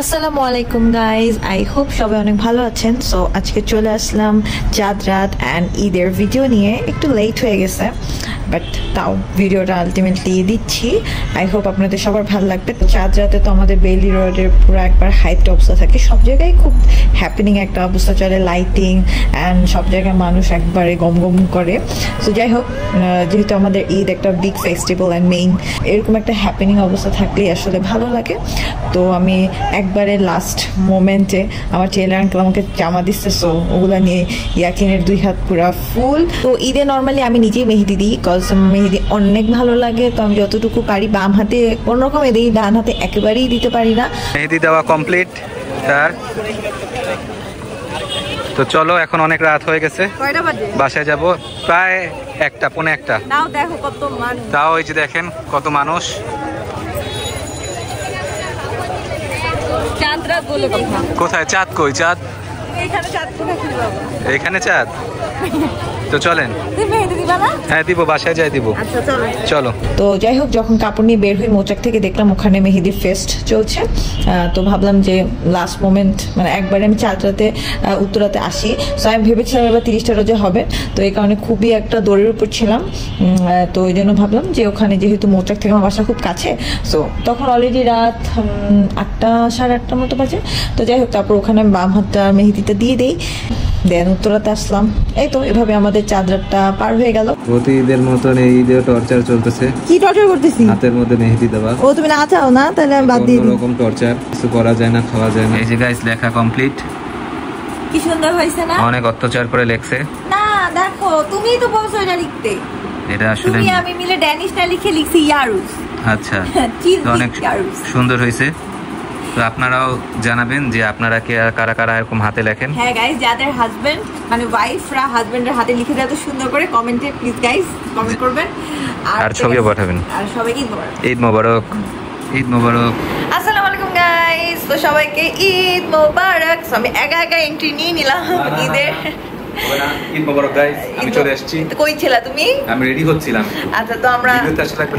আসসালামু আলাইকুম guys, I hope সবাই অনেক ভালো আছেন। সো আজকে চলে আসলাম চাঁদ রাত অ্যান্ড ঈদের ভিডিও নিয়ে। একটু লেট হয়ে গেছে, বাট তাও ভিডিওটা আলটিমেটলি দিচ্ছি। আই হোপ আপনাদের সবার ভালো লাগবে। তো চাঁদ রাতে তো আমাদের বেইলি রোডের পুরো একবার হাইপড অবস্থা থাকে, সব জায়গায় খুব হ্যাপেনিং একটা অবস্থা চলে, লাইটিং অ্যান্ড সব জায়গায় মানুষ একবারে গম গম করে। সো যাই হোক, যেহেতু আমাদের ঈদ একটা বিগ ফেস্টিভ্যাল অ্যান্ড মেইন, এরকম একটা হ্যাপেনিং অবস্থা থাকলেই আসলে ভালো লাগে। তো আমি একবারে লাস্ট মোমেন্টে আমার টেলার আঙ্কেল আমাকে জামা দিচ্ছে, সো ওগুলো নিয়ে ইয়াকিনের 2 হাত পুরা ফুল। তো ঈদে নর্মালি আমি নিজেই মেহেদি দিই, কজ মেহেদি অনেক ভালো লাগে। তো আমি যতটুকু পারি বাম হাতে অন্যরকম দিই, ডান হাতে একেবারেই দিতে পারি না। মেহেদি দেওয়া কমপ্লিট স্যার। তো চলো, এখন অনেক রাত হয়ে গেছে, বাসায় যাব প্রায় 1টা পৌনে 1টা। তাও এই যে দেখেন কত মানুষ। কোথায় চাঁদ? কই চাঁদ? এখানে চাঁদ। তো চলেন। হ্যাঁ দিব, বাসায় যাই দিব। চলো। তো যাই হোক, যখন কাপড় নিয়ে বের হই মোচাক থেকে দেখলাম ওখানে মেহেদির ফেস্ট চলছে। তো ভাবলাম যে লাস্ট মোমেন্ট, মানে একবারে আমি চাঁদ রাতে উত্তরাতে আসি। সো আমি ভেবেছিলাম এবার 30টা রোজা হবে, তো এই কারণে খুবই একটা দৌড়ের উপর ছিলাম। তো ওই জন্য ভাবলাম যে ওখানে যেহেতু মোচাক থেকে আমার বাসা খুব কাছে, সো তখন অলরেডি রাত 8টা সাড়ে 8টার মতো বাজে। তো যাই হোক, তারপর ওখানে আমি বাম হাতটা মেহেদিটা দিয়ে দিই, দেন উত্তরাতে আসলাম। এই তো এভাবে আমাদের চাঁদ রাতটা পার হয়ে গেল। প্রতি ঈদের মতন এই ঈদেও টর্চার চলতেছে। কি টর্চার করতেছি? হাতের মধ্যে মেহেদি দেওয়া। ও তুমি না চাও না, তাহলে আমি বাদ দিয়ে দিই। এরকম টর্চার কিছু করা যায় না, খাওয়া যায় না। এই যে গাইস, লেখা কমপ্লিট। কি সুন্দর হয়েছে না? অনেক অত্যাচার করে লেখছে। না দেখো, তুমিই তো বলছো এটা লিখতে। এটা আসলে তুমি আমি মিলে ড্যানিশটা লিখে লিখছি ইয়ারুস। আচ্ছা, অনেক সুন্দর হয়েছে। তো আপনারাও জানাবেন যে আপনারা কারা কারা এরকম হাতে লেখেন। হ্যাঁ গাইস, যাদের হাজবেন্ড মানে ওয়াইফরা হাজবেন্ডের হাতে লিখে দেয় তো সুন্দর করে, কমেন্টে প্লিজ গাইস কমেন্ট করবেন আর ছবিও পাঠাবেন। আর সবাইকে ঈদ মোবারক। ঈদ মোবারক। আসসালামু আলাইকুম গাইস, তো সবাইকে ঈদ মোবারক। আমি একা এন্ট্রি নিয়ে নিলাম ঈদের। ঈদ মোবারক গাইস, আমি চলে আসছি। কই ছিলা তুমি? আমি রেডি হচ্ছিলাম। আচ্ছা, তো আমরা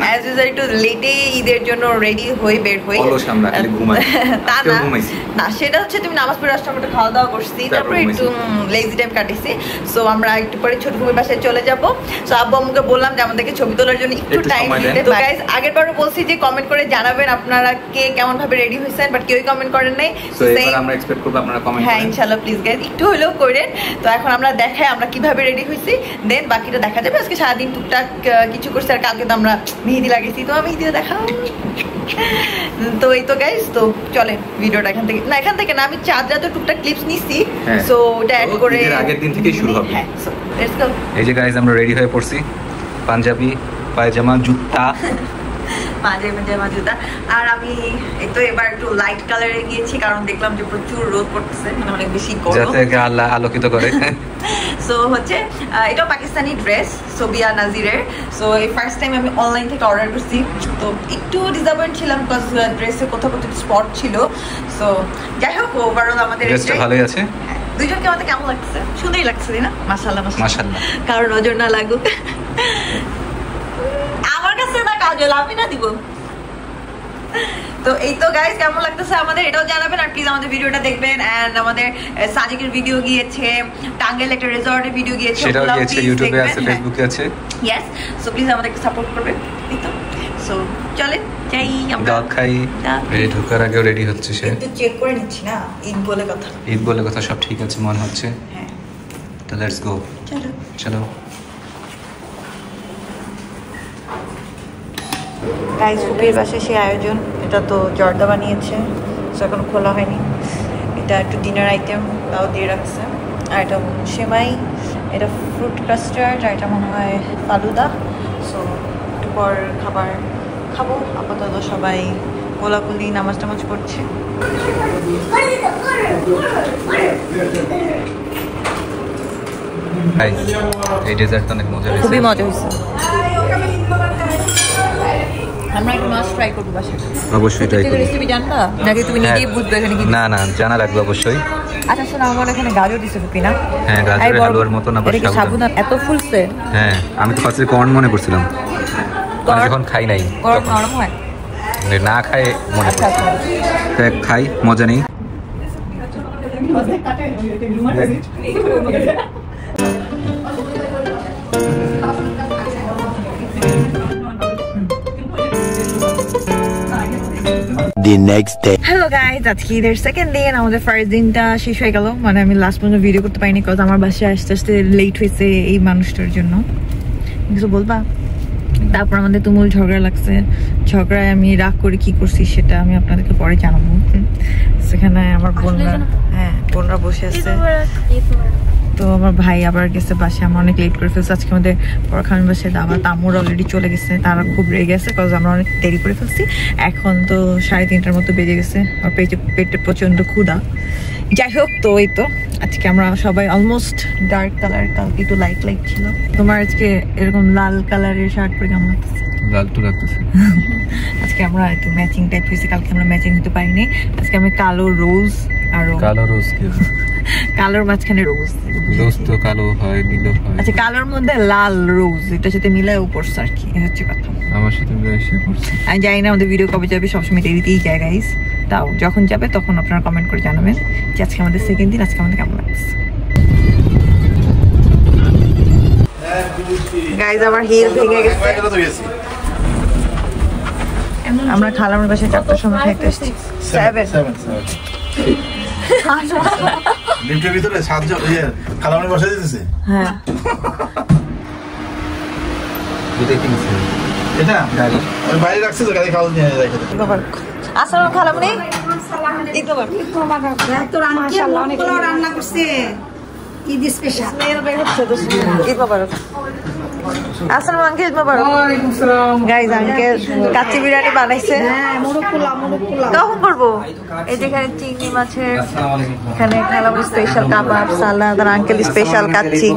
অ্যাজ ইউজুয়াল একটু লেটে ঈদের জন্য রেডি হই, বের হই। অলস আমরা, খালি ঘুমাই। তা না, সেটা হচ্ছে তুমি নামাজ পড়ে আসছো, আমরা খাওয়া দাওয়া করছি, তারপরে একটু লেজি টাইম কাটিছি। সো আমরা একটু পরে ছোট ভাইয়ের বাসায় চলে যাব। সো আব্বু আম্মুকে বললাম যে আমাদেরকে ছবি তোলার জন্য একটু টাইম দিতে। তো গাইস, আগের বারও বলছি যে কমেন্ট করে জানাবেন আপনারা কে কেমন ভাবে রেডি হয়েছেন, বাট কেউই কমেন্ট করেন নাই। সো এবার আমরা এক্সপেক্ট করব আপনারা কমেন্ট করেন। হ্যাঁ ইনশাআল্লাহ, প্লিজ গাইস একটু হলেও করেন। তো এখন আমরা দেখাই আমরা কিভাবে রেডি হয়েছি, দেন বাকিটা দেখা যাবে। আজকে সারাদিন টুকটাক কিছু করছি, আর কালকে তো আমরা মেহেদি লাগিয়েছি, তো আমি মেহেদিও দেখাও। তো এই তো গাইস, তো চলেন ভিডিওটা এখান থেকে না আমি চাঁদ রাতে টুকটাক ক্লিপস নিছি, সো ওটা অ্যাড করে এর আগের দিন থেকেই শুরু হবে। হ্যাঁ, সো লেটস গো। এই যে গাইস, আমরা রেডি হয়ে পড়ছি, পাঞ্জাবি, পায়জামা, জুতা, পায়জামা, জুতা। আর আমি এই তো এবার একটু লাইট কালারে গিয়েছি, কারণ দেখলাম যে প্রচুর রোদ পড়তেছে, মানে অনেক বেশি গরম, যাতে আল্লাহ আলোকিত করে। সো হচ্ছে এটা পাকিস্তানি ড্রেস সোবিয়া নাজিরের। সো এই ফার্স্ট টাইম আমি অনলাইন থেকে অর্ডার করছি, তো একটু ডিসঅ্যাপয়েন্ট ছিলাম বিকজ ড্রেসে কোথাও স্পট ছিল। সো যাই হোক, ওভারঅল আমাদের ড্রেসটা ভালোই আছে। দুইজনকে আমাদের কেমন লাগছে? সুন্দরই লাগছে না? মাশাআল্লাহ মাশাআল্লাহ। কারণ নজর না লাগুক আমার কাছে, না কাজল আমি না দিব। তো এই তো গাইস, কেমন লাগতেছে আমাদের এটাও জানাবেন, আর প্লিজ আমাদের ভিডিওটা দেখবেন। এন্ড আমাদের সাজিকের ভিডিও গিয়েছে, টাঙ্গাইল একটা রিসর্টের ভিডিও গিয়েছে, সেটাও গিয়েছে, ইউটিউবে আছে, ফেসবুকে আছে। ইয়েস, সো প্লিজ আমাদেরকে সাপোর্ট করবেন। এই তো, সো চলেন যাই আমরা দাঁত খাই। রেডি ঢোকার আগেও রেডি হচ্ছে সে, একটু চেক করে নিচ্ছি না, ঈদ বলে কথা। ঈদ বলে কথা, সব ঠিক আছে মনে হচ্ছে। হ্যাঁ, তো লেটস গো। চলো চলো গাইস, ফুপির বাসায় সেই আয়োজন। এটা তো জর্দা বানিয়েছে, সো এখনো খোলা হয়নি। এটা একটু ডিনার আইটেম, তাও দিয়ে রাখছে। আর এটা সেমাই, এটা ফ্রুট কাস্টার্ড, আর এটা মনে হয় ফালুদা। সো একটু পর খাবার খাবো। আপাতত সবাই কোলাকুলি নামাজ টামাজ করছে। এই ডেজার্ট অনেক মজা হয়েছে, খুবই মজা হয়েছে। আমরা একটু মাছ ট্রাই করব বাসায়। অবশ্যই ট্রাই করব। রেসিপি জানবা নাকি তুমি নিজেই বুঝবে এখানে কি? না না, জানা লাগবে অবশ্যই। আচ্ছা শোনো, আমার এখানে গাজর দিছে ফুপি না? হ্যাঁ, গাজরের হালুয়ার মতো না, এটা কি সাবুদানা এত ফুলছে? হ্যাঁ, আমি তো ফার্স্টে কর্ন মনে করছিলাম, আমি যখন খাই নাই কর্ন নরম হয়। না খাই মনে খাই মজা নেই। হ্যালো গাইজ, আজকে ঈদের সেকেন্ড দিন। আমাদের ফার্স্ট দিনটা শেষ হয়ে গেল, মানে আমি লাস্ট পর্যন্ত ভিডিও করতে পারিনি কারণ আমার বাসায় আস্তে আস্তে লেট হয়েছে এই মানুষটার জন্য। কিছু বলবা? তারপর আমাদের তুমুল ঝগড়া লাগছে। ঝগড়ায় আমি রাগ করে কি করছি সেটা আমি আপনাদেরকে পরে জানাবো। সেখানে আমার বোনরা বসে আছে, তো আমার ভাই আবার গেছে বাসায়। আমরা অনেক লেট করে ফেলছি আজকে। আমাদের পরখান বাসায় আমার তামুর অলরেডি চলে গেছে, তারা খুব রেগে গেছে কারণ আমরা অনেক দেরি করে ফেলছি। এখন তো 3:30টার মতো বেজে গেছে, আর পেটে প্রচন্ড ক্ষুধা। যাই হোক, তো এই তো আজকে আমরা সবাই অলমোস্ট ডার্ক কালার, কালকে একটু লাইট লাইট ছিল। তোমার আজকে এরকম লাল কালারের শার্ট পরে কেমন লাগতেছে? লাল তো লাগতেছে। আজকে আমরা একটু ম্যাচিং টাইপ হয়েছে, কালকে আমরা ম্যাচিং হতে পারিনি। আজকে আমি কালো রোজ, আর কালো রোজ কি? কালোর মাঝখানে রোজ। রোজ তো কালো হয়, নীল হয়। আচ্ছা, কালোর মধ্যে লাল রোজ, এটার সাথে মিলায় পড়ছে আর কি, হচ্ছে কথা। আমার সাথে মিলায় সে পড়ছে। আমি জানি না আমাদের ভিডিও কবে যাবে, সবসময় দেরিতেই যায় গাইস। তাও যখন যাবে তখন আপনারা কমেন্ট করে জানাবেন যে আজকে আমাদের সেকেন্ড দিন, আজকে আমাদের কেমন লাগছে। গাইস, আমার হিল ভেঙে গেছে। আমরা খালামের বাসায় 4টার সময় খাইতে আসছি। 7 লিফটের ভিতরে 7 জন খালামের বাসায় দিতেছে। হ্যাঁ, এটা গাড়ি ওই বাইরে রাখছে, তো গাড়ি খাওয়া নিয়ে যায় খেতে। আসসালামু খালাম নেই রান্না করছে ঈদ স্পেশাল। ঈদ মোবারক। আসসালামু আঙ্কেল, ঈদ মোবারক। গাইস, আঙ্কেল কাচ্চি বিরিয়ানি বানাইছে। কখন করবো? এই যেখানে চিংড়ি মাছের, এখানে খালাম স্পেশাল কাবাব, সালাদ, আর আঙ্কেল স্পেশাল কাচ্চি।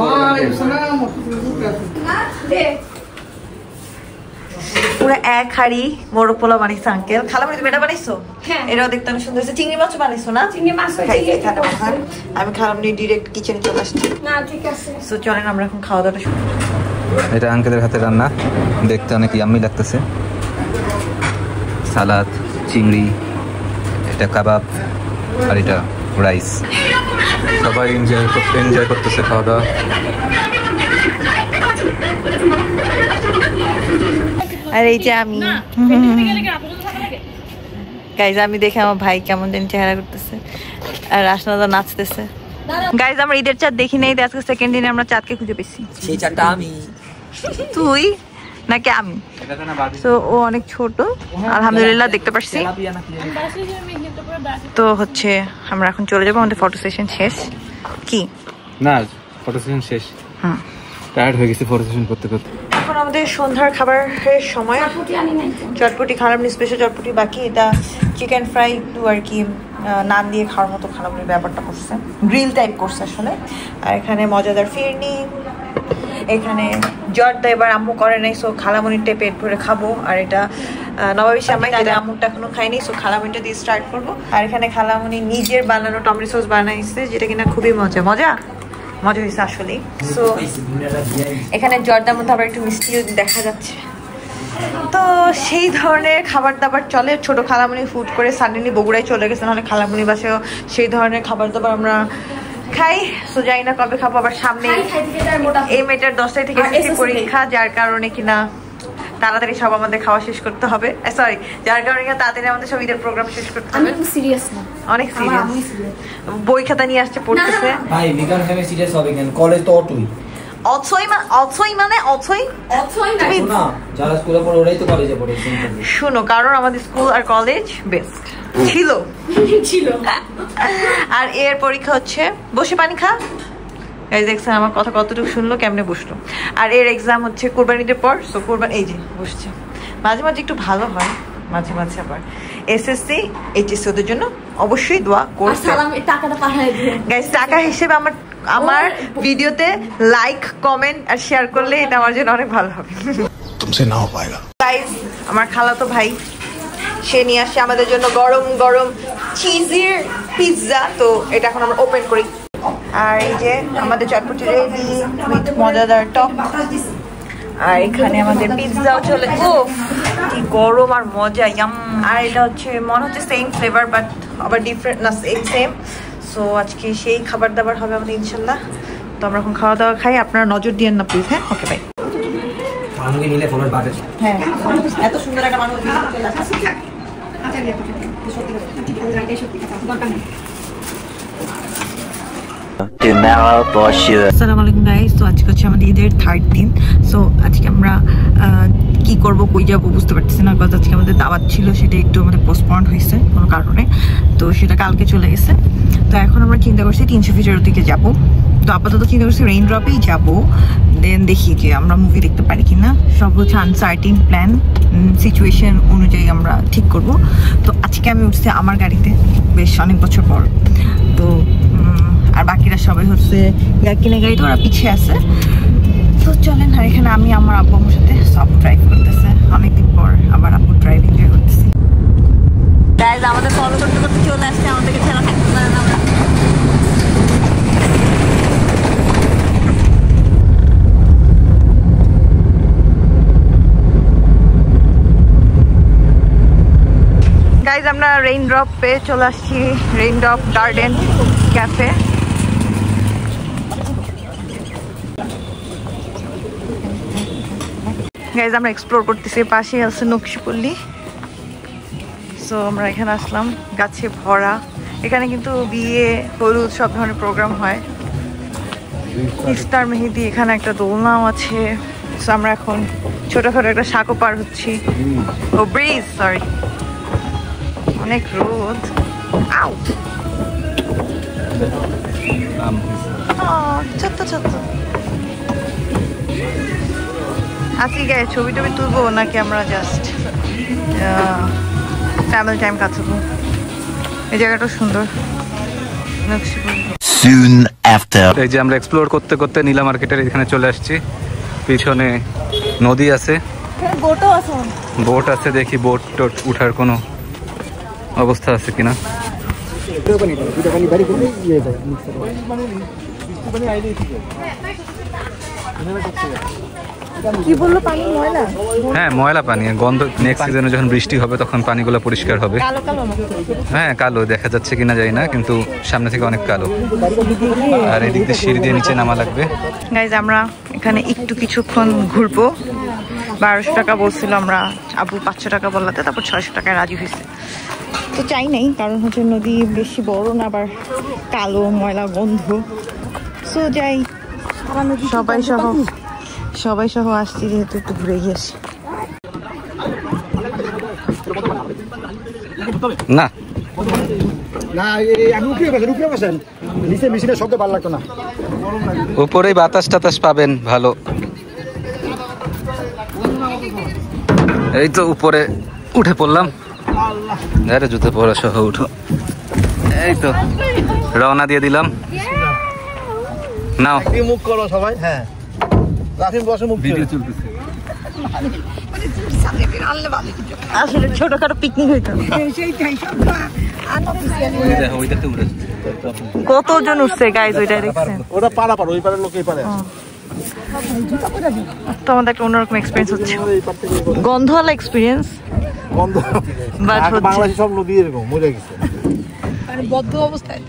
পুরো এক হাড়ি মোরগ পোলাও বানাইছে আঙ্কেল। খালামণি, তুমি এটা বানাইছো? এটাও দেখতে অনেক সুন্দর হয়েছে। চিংড়ি মাছও বানাইছো না? আমি খালামণি ডিরেক্ট কিচেনে চলে আসছি। তো চলেন আমরা এখন খাওয়া দাওয়াটা শুরু করি। এটা আঙ্কেলের হাতে রান্না, দেখতে অনেক ইয়াম্মি লাগতেছে। সালাদ, চিংড়ি, এটা কাবাব, আর এটা রাইস। সবাই এনজয় করতেছে খাওয়া দাওয়া। আর এই যে আমি গাইজ, আমি দেখে আমার ভাই কেমন যেন চেহারা করতেছে, আর রাশনাদা নাচতেছে। গাইজ, আমরা ঈদের চাঁদ দেখি নাই, আজকে সেকেন্ড দিনে আমরা চাঁদকে খুঁজে পেয়েছি। সেই চাঁদটা আমি, তুই নাকি আমি? তো ও অনেক ছোট, আলহামদুলিল্লাহ দেখতে পারছি। তো হচ্ছে আমরা এখন চলে যাবো, আমাদের ফটো সেশন শেষ। কি না, ফটো সেশন শেষ। টায়ার্ড হয়ে গেছে ফটো সেশন করতে করতে। এখন আমাদের সন্ধ্যার খাবারের সময়। চটপটি খালাম, স্পেশাল চটপটি। বাকি এটা চিকেন ফ্রাই একটু আর কি নান দিয়ে খাওয়ার মতো খালামনির ব্যাপারটা করছে, গ্রিল টাইপ করছে আসলে। আর এখানে মজাদার ফিরনি, এখানে জর্দা এবার আম্মু করে নাই, সো খালামনিরটা পেট ভরে খাবো। আর এটা নবাবী শ্যামাই, যেটা আম্মুরটা এখনো খাইনি, সো খালামনিটা দিয়ে স্টার্ট করবো। আর এখানে খালামনি নিজের বানানো টমেটো সস বানাইছে, যেটা কিনা খুবই মজা হয়েছে আসলে। সো এখানে জর্দার মধ্যে আবার একটু মিষ্টিও দেখা যাচ্ছে। তো সেই ধরনের খাবার দাবার চলে। ছোট খালামনি ফুড করে সাডেনলি বগুড়ায় চলে গেছে, নাহলে খালামনি বাসায়ও সেই ধরনের খাবার দাবার আমরা খাই। সো জানি না কবে খাবো। আবার সামনে এই মেয়েটার 10 তারিখ থেকে এসএসসি পরীক্ষা, যার কারণে কিনা তাড়াতাড়ি সব আমাদের খাওয়া শেষ করতে হবে। সরি, যার কারণে কিনা তাড়াতাড়ি আমাদের সব ঈদের প্রোগ্রাম শেষ করতে হবে। অনেক সিরিয়াস। বই খাতা নিয়ে আসছে, পড়তেছে। ভাই বিজ্ঞান ফ্যামিলি সিরিয়াস হবে কেন? কলেজ তো অটোই। যারা স্কুলে পড়ে ওরাই তো কলেজে পড়ে। শুনো, কারণ আমাদের স্কুল আর কলেজ বেস্ট ছিল। আর এর পরীক্ষা হচ্ছে, বসে পানি খা। এই দেখছেন আমার কথা কতটুকু শুনলো, কেমনে বসলো। আর এর এক্সাম হচ্ছে কোরবানিদের পর। সো কোরবানি এই যে বসছে। মাঝে মাঝে একটু ভালো হয়, মাঝে মাঝে আবার এসএসসি এইচএসসি ওদের জন্য অবশ্যই দোয়া করছে। গাইস, টাকা হিসেবে আমার ভিডিওতে লাইক, কমেন্ট আর শেয়ার করলে এটা আমার জন্য অনেক ভালো হবে। গাইস, আমার খালাতো ভাই সে নিয়ে আসছে আমাদের জন্য গরম গরম চিজের পিৎজা। তো এটা এখন আমরা ওপেন করি। আর এই যে আমাদের চটপটি রেডি উইথ মজাদার টক। আর এখানে আমাদের পিৎজাও চলে, ও কি গরম আর মজা, ইয়াম। আর এটা হচ্ছে মনে হচ্ছে সেম ফ্লেভার বাট আবার ডিফারেন্ট না, সেম। সো আজকে সেই খাবার দাবার হবে আমাদের ইনশাল্লাহ। তো আমরা এখন খাওয়া দাওয়া খাই, আপনারা নজর দিয়েন না প্লিজ। হ্যাঁ, ওকে বাই। মানুষকে নিলে ফলোয়ার বাড়ে। হ্যাঁ, এত সুন্দর একটা মানুষ আসসালামু আলাইকুম গাইস। তো আজকে হচ্ছে আমাদের ঈদের 3rd দিন। সো আজকে আমরা কি করব, কই যাবো বুঝতে পারতেছি না। কারণ আজকে আমাদের দাওয়াত ছিল, সেটা একটু আমাদের পোস্টপন্ড হয়েছে কোনো কারণে, তো সেটা কালকে চলে গেছে। তো এখন আমরা চিন্তা করছি 300 ফিটের দিকে যাব। তো আপাতত চিন্তা করছি রেইন ড্রপেই যাবো, দেন দেখি যে আমরা মুভি দেখতে পারি কিনা। সব হচ্ছে আনসার্টিন প্ল্যান, সিচুয়েশন অনুযায়ী আমরা ঠিক করব। তো আজকে আমি উঠছি আমার গাড়িতে, বেশ অনেক বছর পর। তো আর বাকিরা সবাই হচ্ছে কিনে গাড়িতে, ওরা পিছিয়ে আছে। তো চলেন, আর এখানে আমি আমার আব্বু আমার সাথে সব ড্রাইভ করতেছে, অনেকদিন পর আবার আব্বু ড্রাইভিং করতেছি। গাইজ আমাদের ফলো করতে করতে চলে আসছে, আমাদেরকে ছেড়ে থাকতে পারে না। গাইজ আমরা রেইন ড্রপ পেয়ে চলে আসছি, rain drop garden cafe. Guys আমরা এক্সপ্লোর করতেছি, পাশে আছে নকশিপল্লী। সো আমরা এখানে আসলাম, গাছে ভরা। এখানে কিন্তু বিয়ে, হলুদ সব ধরনের প্রোগ্রাম হয়। ইফতার মেহেদি, এখানে একটা দোলনাও আছে। সো আমরা এখন ছোটখাটো একটা সাঁকো পার হচ্ছি, ও ব্রিজ, সরি। অনেক রোদ, আউ ছোট্ট ছোট্ট। আজকে গায়ে ছবি টবি তুলবো নাকি আমরা জাস্ট ফ্যামিলি টাইম কাটাবো? এই জায়গাটা সুন্দর। এই যে আমরা এক্সপ্লোর করতে করতে নীলা মার্কেটের এখানে চলে আসছি। পিছনে নদী আছে, বোট আছে। দেখি বোট টোট উঠার কোনো অবস্থা আছে কিনা। কি বললো, পানি ময়লা? হ্যাঁ, ময়লা পানি, গন্ধ। নেক্সট সিজনে যখন বৃষ্টি হবে তখন পানিগুলো পরিষ্কার হবে। হ্যাঁ, কালো দেখা যাচ্ছে কিনা জানি না, কিন্তু সামনে থেকে অনেক কালো। আর এদিক দিয়ে সিঁড়ি দিয়ে নিচে নামা লাগবে। গাইজ আমরা এখানে একটু কিছুক্ষণ ঘুরবো। 1200 টাকা বলছিল, আমরা আবু 500 টাকা বললাতে তারপর 600 টাকায় রাজি হয়েছে। তো চাই নাই, কারণ হচ্ছে নদী বেশি বড় না, আবার কালো ময়লা গন্ধ। সো যাই, সবাই সহ আসছি যেহেতু, একটু ঘুরে গিয়েছি। না উপরেই বাতাস টাতাস পাবেন ভালো। এই তো উপরে উঠে পড়লাম। আরে জুতো পরা সহ উঠো। এই তো রওনা দিয়ে দিলাম। নাও মুখ করো সবাই। হ্যাঁ, রাফিম বসে মুখ ভিডিও চলতেছে। আসলে ছোটখাটো পিকনিক হইতো। কতজন উঠছে গাইজ, ওইটা দেখছেন? ওটা পাড়া পার, ওই পারের লোক এই পারে। তো আমাদের একটা অন্যরকম এক্সপিরিয়েন্স হচ্ছে, গন্ধওয়ালা এক্সপিরিয়েন্স। গন্ধ বাংলাদেশে সব নদী এরকম মরে গেছে, বদ্ধ অবস্থায়।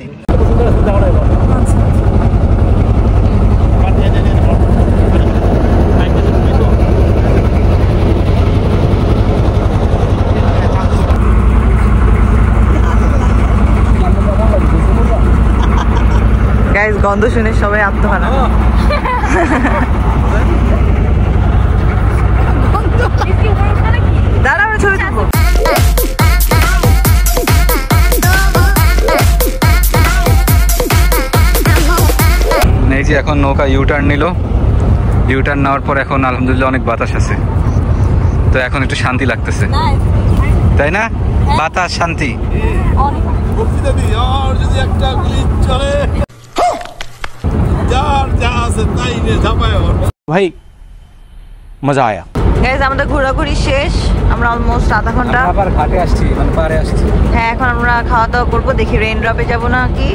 গাইজ গন্ধ শুনে সবাই আত্মহারা। দাঁড়া, আমরা ছবি তুলবো। এই যে এখন নৌকা ইউটার্ন নিল। ইউটার্ন নেওয়ার পর এখন আলহামদুলিল্লাহ অনেক বাতাস আছে, তো এখন একটু শান্তি লাগতেছে, তাই না? বাতাস, শান্তি। ভাই মজা আয়া। গাইজ আমাদের ঘোরাঘুরি শেষ, আমরা অলমোস্ট আধা ঘন্টা আবার ঘাটে আসছি, মানে পাড়ে আসছি। হ্যাঁ, এখন আমরা খাওয়া দাওয়া করবো। দেখি রেইন ড্রপে যাবো না কি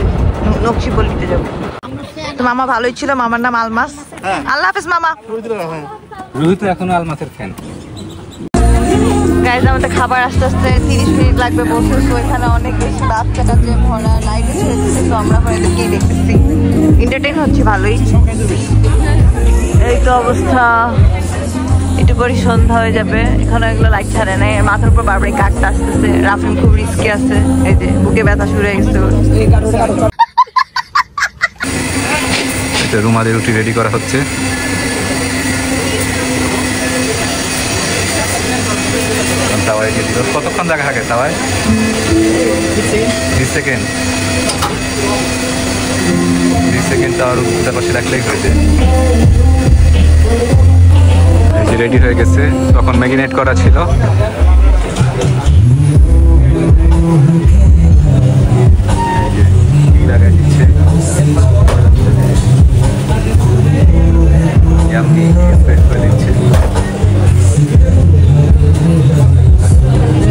নকশিপল্লিতে যাবো। তো মামা ভালোই ছিল, মামার নাম আলমাস। আল্লাহ হাফেজ মামা। রুহি তো এখনো আলমাসের ফ্যান। গাইজ আমাদের খাবার আস্তে আস্তে 30 মিনিট লাগবে বসে। তো এখানে অনেক বেশি বাচ্চা কাছে ভরা লাইট ছেড়ে দিচ্ছে, তো আমরা এখন এদেরকেই দেখতেছি, এন্টারটেইন হচ্ছে ভালোই। এই তো অবস্থা, একটু করে সন্ধ্যা হয়ে যাবে। এখানে এগুলো লাইট ছাড়ে নাই, মাথার উপর বারবার কাকটা আসতেছে। রাফিম খুব রিস্কি আছে, এই যে বুকে ব্যথা শুরু হয়ে গেছে। রুমালি রুটি রেডি করা হচ্ছে। তাওয়ায় দিয়ে দিল। কতক্ষণ জায়গা থাকে তাওয়ায়? 20 সেকেন্ড। 20 সেকেন্ড তাওয়ার উপর পাশে রাখলেই হয়েছে। এই যে রেডি হয়ে গেছে। তখন ম্যাগিনেট করা ছিল। লাগাই দিচ্ছে।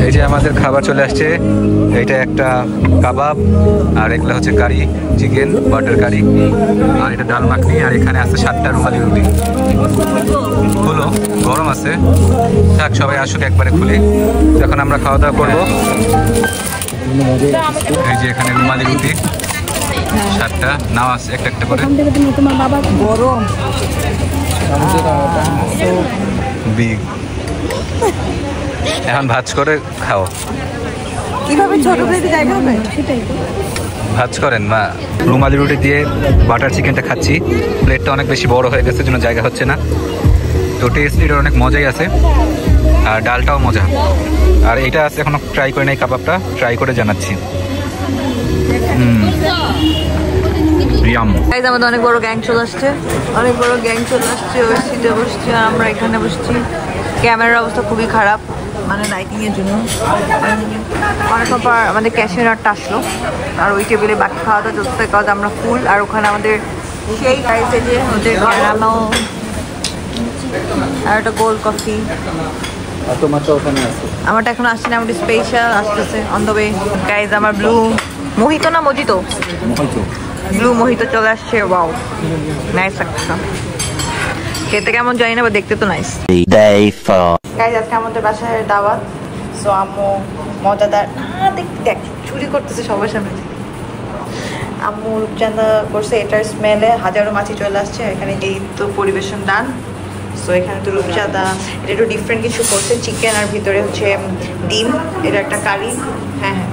এই যে আমাদের খাবার চলে আসছে। এইটা একটা কাবাব, আর এগুলো হচ্ছে কারি, চিকেন বাটার কারি, আর এটা ডাল মাখনি, আর এখানে আছে 7টা রুমালি রুটি। হলো গরম আছে, থাক সবাই আসুক একবারে খুলে। এখন আমরা খাওয়া দাওয়া করবো। এই যে এখানে রুমালি রুটি 7টা নাও আছে, একটা একটা করে। গরম বিগ। এখন ভাজ করে খাও। কিভাবে ছোট প্লেটে জায়গা হবে সেটাই ভাজ করেন মা। রুমালি রুটি দিয়ে বাটার চিকেনটা খাচ্ছি। প্লেটটা অনেক বেশি বড় হয়ে গেছে, জন্য জায়গা হচ্ছে না। তো টেস্ট এটা অনেক মজাই আছে, আর ডালটাও মজা। আর এটা আছে এখনো ট্রাই করে নাই, কাবাবটা ট্রাই করে জানাচ্ছি। আমাদের অনেক বড় গ্যাং চলে আসছে, অনেক বড় গ্যাং চলে আসছে। ওই সিটে বসছি, আমরা এখানে বসছি। ক্যামেরার অবস্থা খুবই খারাপ, মানে লাইটিং এর জন্য। অনেকক্ষণ পর আমাদের ক্যাশিয়ারটা আসলো, আর ওই টেবিলে বাকি খাওয়া দাওয়া চলতে কাজ আমরা ফুল। আর ওখানে আমাদের সেই গাইছে যে ওদের ঘরানো, আর একটা গোল্ড কফি। আমারটা এখন আসছে না, আমাদের স্পেশাল আসতেছে অন দ্য ওয়ে। গাইজ আমার ব্লু মোহিতো না মজিতো, ব্লু মোহিতো চলে আসছে। ওয়াও, নাইস লাগছে। খেতে কেমন জানি না, বা দেখতে তো নাইস। গাইজ আজকে আমাদের বাসায় দাওয়াত। সো আম্মু মজাদার দেখ চুরি করতেছে সবার সামনে। আম্মু রূপচাঁদা করছে, এটার স্মেলে হাজারো মাছি চলে আসছে। এখানে এই তো পরিবেশন ডান। সো এখানে তো রূপচাঁদা, এটা একটু ডিফারেন্ট কিছু করছে। চিকেন আর ভিতরে হচ্ছে ডিম, এটা একটা কারি। হ্যাঁ হ্যাঁ,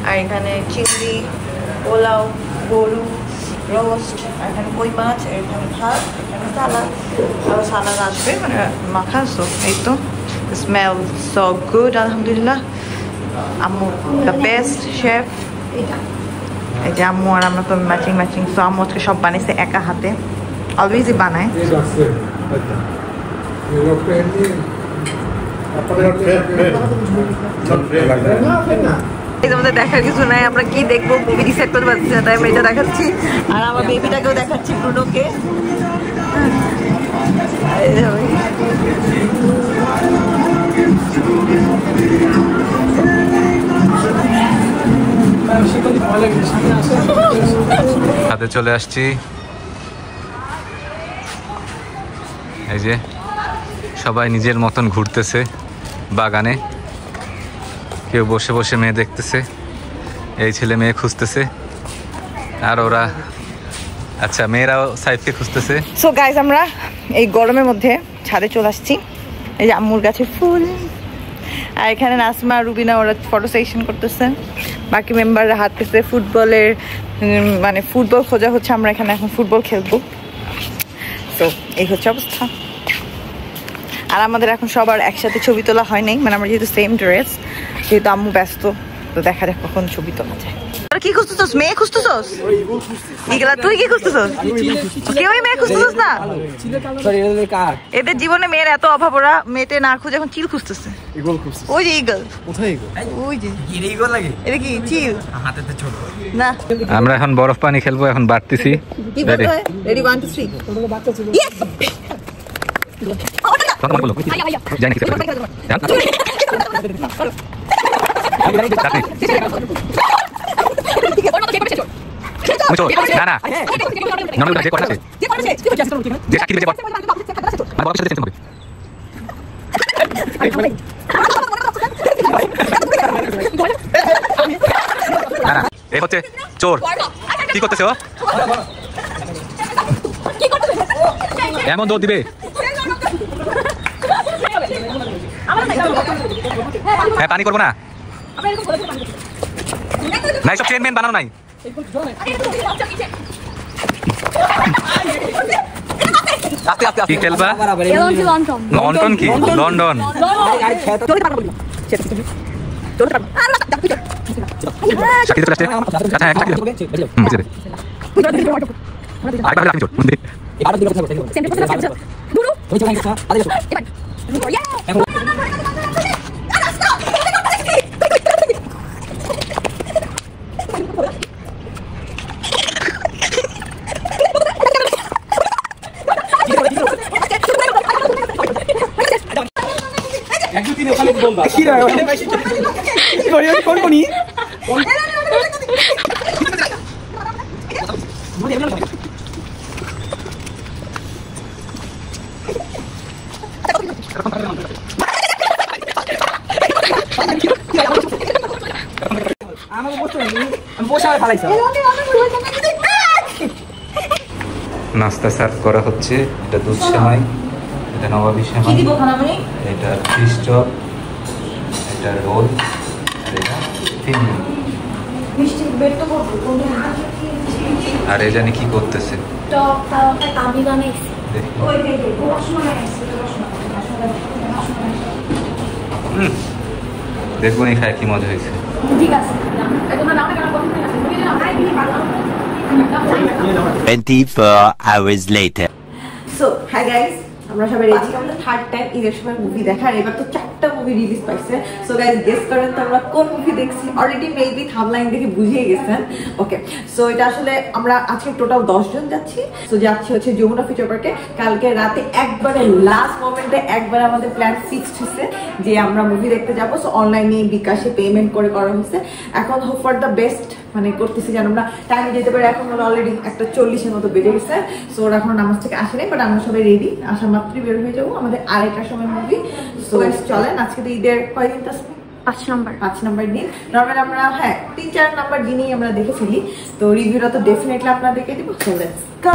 আর এখানে চিংড়ি, পোলাও, গরু রোস্ট, আর এখানে কই মাছ, এখানে ভাত, এখানে সালাদ, আরও সালাদ আসবে মানে মাখা। সো এই তো স্মেল সো গুড, আলহামদুলিল্লাহ। আম্মু দ্য বেস্ট শেফ। এই যে আম্মু আর আমরা তো ম্যাচিং ম্যাচিং। সো আম্মু আজকে সব বানিয়েছে একা হাতে, অলওয়েজই বানায়। আমাদের দেখার কিছু নাই, আমরা কি দেখবো মুভি ডিসাইড করতে পারছি না, তাই আমি এটা দেখাচ্ছি। আর আমার বেবিটাকেও দেখাচ্ছি, ব্রুনোকে। হাতে চলে আসছি। এই যে সবাই নিজের মতন ঘুরতেছে বাগানে, কেউ বসে বসে মেয়ে দেখতেছে, এই ছেলে মেয়ে খুঁজতেছে, আর ওরা আচ্ছা মেয়েরাও সাইফকে খুঁজতেছে। সো গাইজ আমরা এই গরমের মধ্যে ছাদে চলে আসছি। এই যে আম্মুর গাছে ফুল, আর এখানে নাসমা রুবিনা ওরা ফটো সেশন করতেছে, বাকি মেম্বাররা হাঁটতেছে। ফুটবলের মানে ফুটবল খোঁজা হচ্ছে, আমরা এখানে এখন ফুটবল খেলবো। তো এই হচ্ছে অবস্থা। আর আমাদের এখন সবার একসাথে ছবি তোলা হয় নাই, মানে আমরা যেহেতু সেম ড্রেস, যেহেতু আম্মু ব্যস্ত, তো দেখা যাক কখন ছবি তোলা যায়। তোরা কি খুঁজতেছস? মেয়ে খুঁজতেছস? ইগলা তুই কি খুঁজতেছস? কেউই মেয়ে খুঁজতেছস না? এদের জীবনে মেয়ের এত অভাব, ওরা মেয়েটে না খুঁজে এখন চিল খুঁজতেছে। ওই যে ইগল, ওই যে এটা কি চিল না। আমরা এখন বরফ পানি খেলবো, এখন বাড়তেছি। রেডি 1 2 3। না এ হচ্ছে চোর। কি করতেছে ও? এমন দৌড় দিবে। হ্যাঁ, পানি করবো না। নাই, সব চেন মেন বানানো নাই। কি খেলবা? লন্ডন কি? লন্ডন। নাস্তা সার্ভ করা হচ্ছে। এটা দুধ সেমাই, এটা নবাবী সেমাই, এটা ফিশ চপ, এটা রোল, আর এটা ফিঙ্গার। আর এ জানি কি করতেছে। দেখবো নি খায় কি মজা হয়েছে। 24 hours later. So hi guys, আমরা সবাই রেডি। আমরা থার্ড টাইম ঈদের সময় মুভি দেখার, এবার তো 4টা মুভি রিলিজ পাইছে। সো গাইস গেস করেন তো আমরা কোন মুভি দেখছি। অলরেডি মেবি থাম্বনেইল দেখে বুঝিয়ে গেছেন। ওকে, সো এটা আসলে আমরা আজকে টোটাল 10 জন যাচ্ছি। সো যাচ্ছি হচ্ছে যমুনা ফিউচার পার্কে। কালকে রাতে একবারে লাস্ট মোমেন্টে একবার আমাদের প্ল্যান ফিক্সড হয়েছে যে আমরা মুভি দেখতে যাবো। সো অনলাইনে বিকাশে পেমেন্ট করে করা হয়েছে। এখন হোপ ফর দ্য বেস্ট মানে করতেছি যেন আমরা টাইমে যেতে পারি। এখন অলরেডি 1:40-এর মতো বেজে গেছে। সো ওরা এখন নামাজ থেকে আসে নাই, বাট আমরা সবাই রেডি। আসা মাত্রই বের হয়ে যাবো। আমাদের 2:30টার সময় মুভি। সো চলেন, আজকে তো ঈদের কয়দিন? 5 নাম্বার দিন। নর্মালি আমরা 3-4 নাম্বার দিনই আমরা দেখে ফেলি। তো রিভিউটা তো ডেফিনেটলি আপনাদেরকে দিব। So let's go.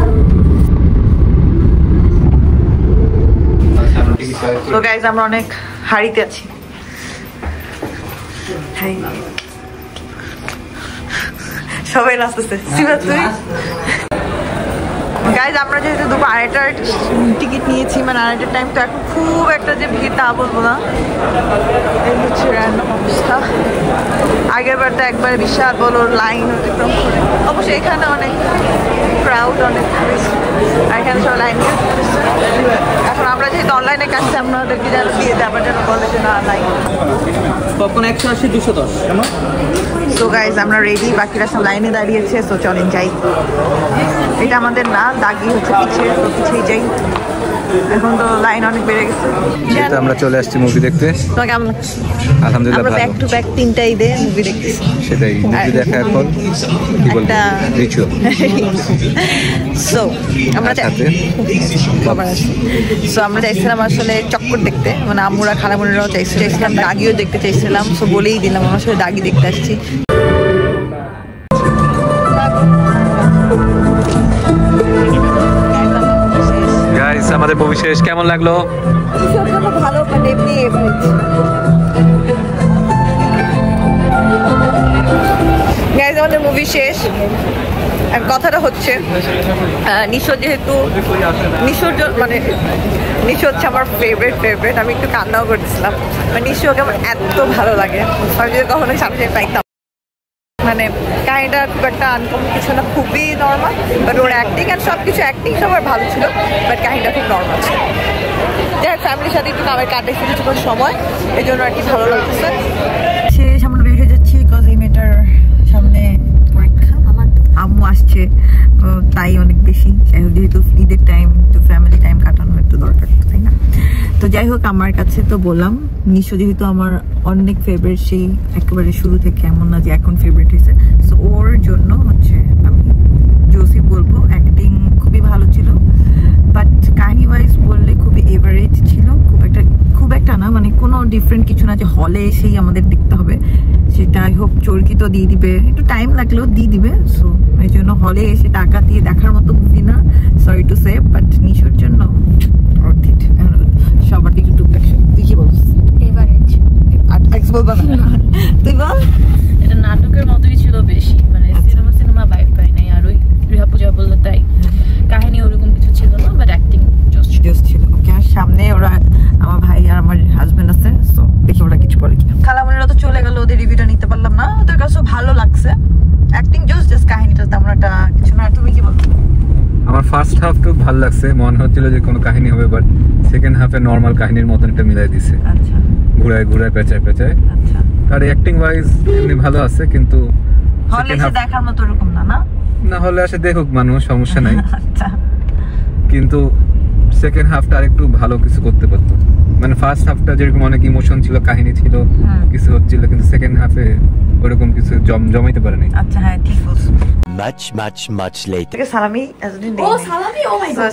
So guys, আমরা অনেক হারিতে আছি। হাই, সবাই নাচতেছে। সিবাত তুই গাইজ, আমরা যেহেতু দুপুর 2:30টার টিকিট নিয়েছি, মানে 2:30টার টাইম, তো এখন খুব একটা যে ভিড় তা বলবো না। এই হচ্ছে র্যান্ডম অবস্থা। আগের বার তো একবারে বিশাল বলো লাইন অতিক্রম করে। অবশ্যই এখানে অনেক ক্রাউড, অনেক বেশি, আর এখানে সব লাইন। এখন আমরা যেহেতু অনলাইনে কাছে, আমাদেরকে যেন দিয়ে দেওয়ার জন্য বলে যে না লাইন পপকর্ন 180-210। সো গাইজ, আমরা রেডি, বাকিরা সব লাইনে দাঁড়িয়েছে। সো চলেন যাই। এটা আমাদের না, দাগি হচ্ছে পিছিয়ে, তো পিছিয়ে যাই। এখন তো লাইন অনেক বেড়ে গেছে। যেহেতু আমরা চলে আসছি মুভি দেখতে। তোমার কেমন লাগছে? আলহামদুলিল্লাহ ভালো। ব্যাক টু ব্যাক 3টা ঈদে মুভি দেখতেছি। সেটাই মুভি দেখার পর কি বলবো, রিচুয়াল। সো আমরা চাইছিলাম আসলে চক্কর দেখতে, মানে আম্মুরা খালামুনিরাও চাইছিলাম, দাগিও দেখতে চাইছিলাম। সো বলেই দিলাম আমরা আসলে দাগি দেখতে আসছি। গাইস, আমাদের মুভি শেষ। কেমন লাগলো? ভালো, মানে এমনি গাইস, আমাদের মুভি শেষ। কথাটা হচ্ছে নিশো, যেহেতু নিশোর মানে নিশো হচ্ছে আমার ফেভারিট। আমি একটু কান্নাও করতেছিলাম। মানে নিশোকে আমার এত ভালো লাগে, আমি যদি কখনো সামনে পাইতাম। মানে কাহিনীটা খুব একটা আনকমন কিছু না, খুবই নর্মাল। বাট ওর অ্যাক্টিং আর সব কিছু, অ্যাক্টিং সবার ভালো ছিল, বাট কাহিনীটা খুব নর্মাল ছিল। যাই হোক, ফ্যামিলির সাথে একটু আমার কাটাইছি কিছুক্ষণ সময়, এই জন্য আর কি ভালো লাগছে। শেষ, আমরা বের হয়ে যাচ্ছি, বিকজ এই মেয়েটার সামনে পরীক্ষা। আমার আম্মু আসছে, তাই অনেক বেশি। যাই হোক, যেহেতু ঈদের টাইম, তো ফ্যামিলি টাইম কাটানো একটু দরকার, তাই না? তো যাই হোক, আমার কাছে তো বললাম নিশো যেহেতু আমার অনেক ফেভারিট, সেই একেবারে শুরু থেকে, এমন না যে এখন ফেভারিট হয়েছে। সো ওর জন্য হচ্ছে আমি জোসি বলবো। অ্যাক্টিং খুবই ভালো ছিল, বাট কাহিনী ওয়াইজ বললে খুবই এভারেজ ছিল। খুব একটা না, মানে কোনো ডিফারেন্ট কিছু না যে হলে এসেই আমাদের দেখতে হবে, সেটা আই হোপ চরকি তো দিয়ে দিবে, একটু টাইম লাগলেও দিয়ে দিবে। সো এই জন্য হলে এসে টাকা দিয়ে দেখার মতো মুভি না, সরি টু সে, বাট নিশোর জন্য অর্থিট সবার দিকে টুকটাক। তুই কি বলছিস? এভারেজ বলবা না তুই বল। এটা নাটকের মতোই ছিল বেশি, মানে সিনেমা বাইট পাই নাই। আর ওই রিহা পূজা বললো তাই, কাহিনী ওরকম কিছু ছিল না, বাট অ্যাক্টিং জাস্ট ছিল। ওকে, সামনে ওরা আমার ভাই আর আমার হাজবেন্ড আছে, সো দেখি ওরা কিছু বলে কিনা। খালামণিরা তো চলে গেল, ওদের রিভিউটা নিতে পারলাম না, ওদের কাছেও ভালো লাগছে, অ্যাক্টিং জাস্ট কাহিনীটা তেমন একটা কিছু না। তুমি কি বলছো? আমার ফার্স্ট হাফ তো ভালো লাগছে, মনে হচ্ছিল যে কোনো কাহিনী হবে, বাট সেকেন্ড হাফে নর্মাল কাহিনীর মতন এটা মিলাই দিছে। আচ্ছা, ঘুরায় ঘুরায় পেঁচায় পেঁচায়। আচ্ছা, আর অ্যাক্টিং ওয়াইজ এমনি ভালো আছে, কিন্তু হলে এসে দেখার মতো এরকম না। না হলে আসে দেখুক মানুষ, সমস্যা নাই। আচ্ছা, কিন্তু সেকেন্ড হাফটা আরেকটু ভালো কিছু করতে পারতো। মানে ফার্স্ট হাফটা যেরকম অনেক ইমোশন ছিল, কাহিনী ছিল, কিছু হচ্ছিল, কিন্তু সেকেন্ড হাফে ওরকম কিছু জমাইতে পারে নাই। আচ্ছা, হ্যাঁ ঠিক বলছো। much later. সালামি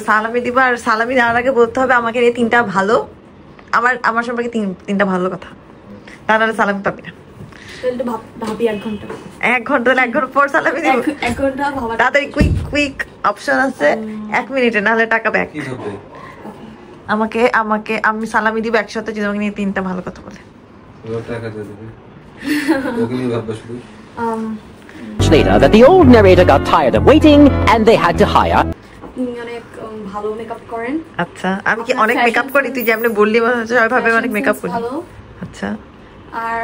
সালামি দিবা, আর সালামি দেওয়ার আগে বলতে হবে আমাকে এই তিনটা ভালো, আমার সম্পর্কে তিনটা ভালো কথা, তা নাহলে সালামি পাবি না। ভাবি 1 ঘন্টা 1 ঘন্টা 1 ঘন্টা পর সালামি দিব। 1 ঘন্টা ভাবা, তাড়াতাড়ি কুইক অপশন আছে, 1 মিনিটে, নাহলে টাকা ব্যাক। আমি সালামি দিব একসাথে যদি আমাকে নিয়ে তিনটা ভালো কথা বলে। Later, that the old narrator got tired of waiting and they had to hire. অনেক ভালো মেকআপ করেন। আচ্ছা, আমি কি অনেক মেকআপ করি? তুই যেমন বললি ভাবে অনেক মেকআপ করি। আচ্ছা, আর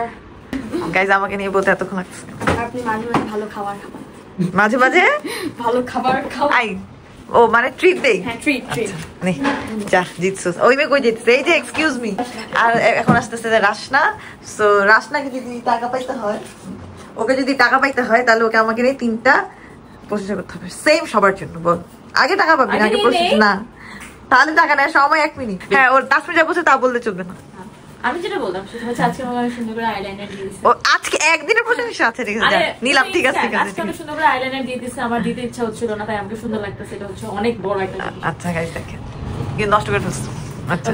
গাইস আমাকে নিয়ে বলতে এতক্ষণ লাগছে। আপনি মাঝে মাঝে ভালো খাবার খাবেন, মাঝে মাঝে ভালো খাবার খাওয়াই। ও মানে ট্রিট দেই? হ্যাঁ, ট্রিট। নে যা, জিতছস। ওই মে কই জিতছে? এই যে এক্সকিউজ মি। আর এখন আসতেছে রাশনা। সো রাশনাকে যদি টাকা পাইতে হয়, ওকে যদি টাকা পাইতে হয়, তাহলে ওকে আমাকে নিয়ে তিনটা প্রসেস করতে হবে, সেম সবার জন্য। বল, আগে টাকা পাবি না, আগে প্রসেস না, তাহলে টাকা নেয় সময় 1 মিনিট। হ্যাঁ, ওর 10 মিনিট বসে তা বললে চলবে না। আমি যেটা বললাম সেটা হচ্ছে আজকে আমি সুন্দর করে আইলাইনার দিয়ে দিয়েছি। ও আজকে একদিনের প্রসেস আছে, ঠিক আছে নিলাম, ঠিক আছে ঠিক আছে। আজকে আমি সুন্দর করে আইলাইনার দিয়ে দিয়েছি, আমার দিতে ইচ্ছা হচ্ছিল না, তাই আমাকে সুন্দর লাগতেছে। এটা হচ্ছে অনেক বড় একটা জিনিস। আচ্ছা গাইস দেখেন, কিন্তু নষ্ট করে ফেলছো। আচ্ছা,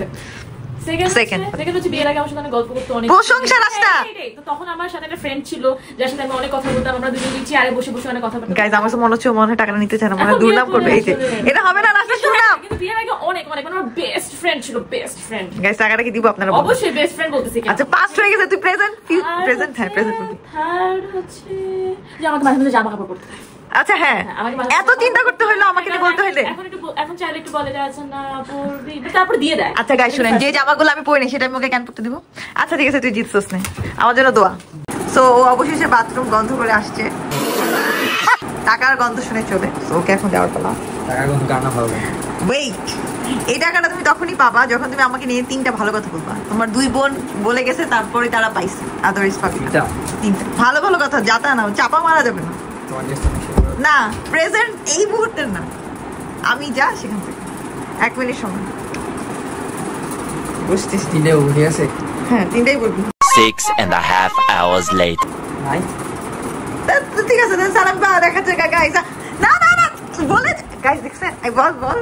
সেকেন্ড হচ্ছে বিয়ের আগে আমার সাথে গল্প করতে অনেক প্রশংসা রাস্তা। তো তখন আমার সাথে একটা ফ্রেন্ড ছিল, যার সাথে আমি অনেক কথা বলতাম, আমরা দুজনে চেয়ারে বসে বসে অনেক কথা বলতাম। গাইস আমার তো মনে হচ্ছে মনে হয় টাকা নিতে চায় না, মনে হয় দুর্নাম করবে। এই যে এটা হবে না, রাস্তা শুনলাম। কিন্তু বিয়ের আগে অনেক আমার বেস্ট ফ্রেন্ড ছিল, বেস্ট ফ্রেন্ড। গাইস টাকাটা কি দিব আপনারা? অবশ্যই বেস্ট ফ্রেন্ড বলতেছি। আচ্ছা, পাস্ট হয়ে গেছে, তুই প্রেজেন্ট। হ্যাঁ, প্রেজেন্ট থার্ড হচ্ছে যে আমাকে মাঝে মাঝে জামা কাপড় পরতে হয়। আচ্ছা, হ্যাঁ, এত চিন্তা করতে হইলো আমাকে বলতে হইলে। এখন চাইলে একটু বলে যাচ্ছে না পরবি, তারপর দিয়ে দেয়। আচ্ছা গাইস শুনেন, যে জামাগুলো আমি পরে নি সেটা আমি ওকে কেন পরতে দিব? আচ্ছা ঠিক আছে, তুই জিতছস না, আমার জন্য দোয়া। সো ও অবশেষে বাথরুম গন্ধ করে আসছে, টাকার গন্ধ শুনে চলে। সো ওকে এখন যাওয়ার পালা। টাকার গন্ধ কার না ভালো লাগে? ওয়েট, এই টাকাটা তুমি তখনই পাবা যখন তুমি আমাকে নিয়ে তিনটা ভালো কথা বলবা। তোমার 2 বোন বলে গেছে, তারপরে তারা পাইছে, আদারওয়াইজ পাবি না। তিনটা ভালো ভালো কথা, যাতা না, চাপা মারা যাবে না। না, প্রেজেন্ট এই মুহূর্তের না, আমি যা সেখান থেকে 1 মিনিট সময় বুঝছিস? তিনটাই বলি আছে। হ্যাঁ, তিনটাই বলবি। 6.5 hours later. নাই ঠিক আছে, সালাম বা দেখা যাক গাইস। না না না, বলে গাইস দেখছেন? বল।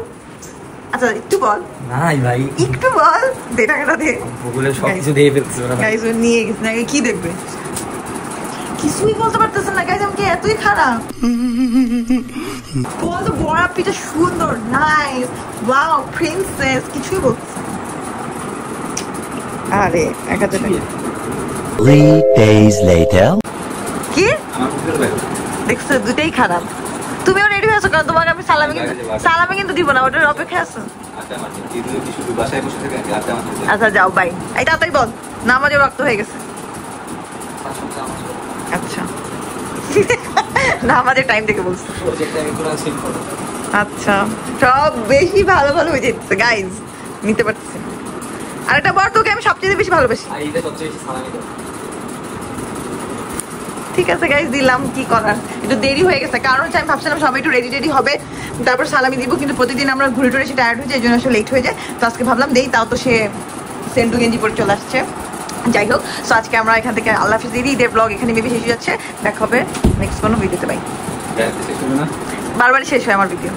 আচ্ছা একটু বল। নাই ভাই, একটু বল, দে টাকাটা দে। গুগলে সব কিছু দিয়ে ফেলছে ওরা। গাইস ও নিয়ে গেছে না, কি দেখবে? কিছুই বলতে পারতেছেন না গাইস, আমাকে এতই খারাপ। কত বড় পিটা সুন্দর, নাইস, ওয়াও, প্রিন্সেস, কিছুই বলছে। আরে 1000 টাকা। 3 days later. কি দেখছো? দুটাই খারাপ। তুমিও রেডি হয়েছো? কারণ তোমাকে আমি সালামি কিন্তু দিব না, ওটার অপেক্ষা আছো। আচ্ছা যাও, বাই। এই তাড়াতাড়ি বল, নামাজে রক্ত হয়ে গেছে। আচ্ছা না, আমাদের টাইম দেখে বলছি। আচ্ছা, সব বেশি ভালো হয়ে যেতেছে গাইজ, নিতে পারছি। আর একটা বার তোকে আমি সবচেয়ে বেশি ভালোবাসি। ঠিক আছে গাইজ, দিলাম, কি করার। একটু দেরি হয়ে গেছে, কারণ হচ্ছে আমি ভাবছিলাম সবাই একটু রেডি হবে, তারপর সালামি দিব, কিন্তু প্রতিদিন আমরা ঘুরে টুরে এসে টায়ার্ড হয়ে যায়, এই জন্য আসলে লেট হয়ে যায়। তো আজকে ভাবলাম দেই, তাও তো সে সেন্টু গেঞ্জি পরে চলে আসছে। যাই হোক, সো আজকে আমরা এখান থেকে আল্লাহ হাফিজ দিয়ে ঈদের ব্লগ এখানে মেবি শেষ হয়ে যাচ্ছে। দেখা হবে নেক্সট কোনো ভিডিওতে। বাই। বারবারই শেষ হয় আমার ভিডিও।